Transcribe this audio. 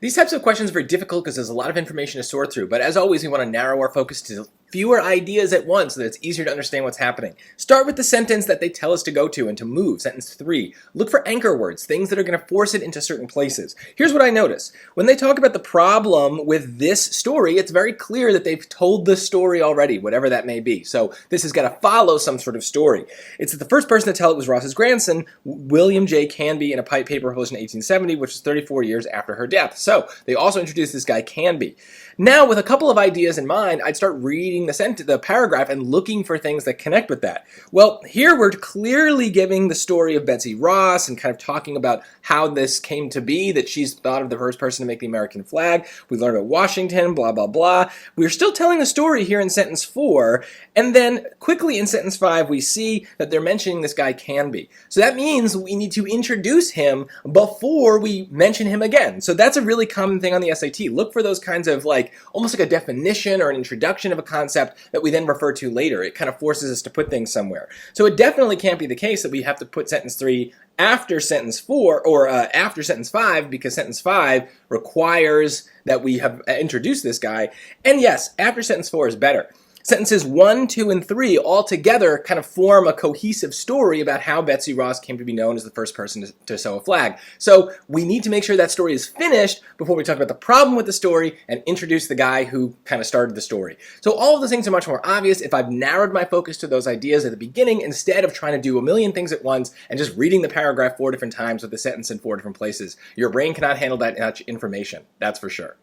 These types of questions are very difficult because there's a lot of information to sort through, but as always, we want to narrow our focus to fewer ideas at once so that it's easier to understand what's happening. Start with the sentence that they tell us to go to and to move, sentence 3. Look for anchor words, things that are going to force it into certain places. Here's what I notice. When they talk about the problem with this story, it's very clear that they've told the story already, whatever that may be. So this has got to follow some sort of story. It's that the first person to tell it was Ross's grandson, William J. Canby, in a paper published in 1870, which is 34 years after her death. So they also introduced this guy Canby. Now, with a couple of ideas in mind, I'd start reading the paragraph and looking for things that connect with that. Well, here we're clearly giving the story of Betsy Ross and kind of talking about how this came to be, that she's thought of the first person to make the American flag. We learned about Washington, blah, blah, blah. We're still telling the story here in sentence 4, and then quickly in sentence 5, we see that they're mentioning this guy Canby. So that means we need to introduce him before we mention him again. So that's a really common thing on the SAT. Look for those kinds of almost like a definition or an introduction of a concept that we then refer to later. It kind of forces us to put things somewhere. So it definitely can't be the case that we have to put sentence 3 after sentence 4 or after sentence 5, because sentence 5 requires that we have introduced this guy. And yes, after sentence 4 is better. Sentences 1, 2, and 3 all together kind of form a cohesive story about how Betsy Ross came to be known as the first person to sew a flag. So we need to make sure that story is finished before we talk about the problem with the story and introduce the guy who kind of started the story. So all of those things are much more obvious if I've narrowed my focus to those ideas at the beginning instead of trying to do a million things at once and just reading the paragraph 4 different times with the sentence in 4 different places. Your brain cannot handle that much information, that's for sure.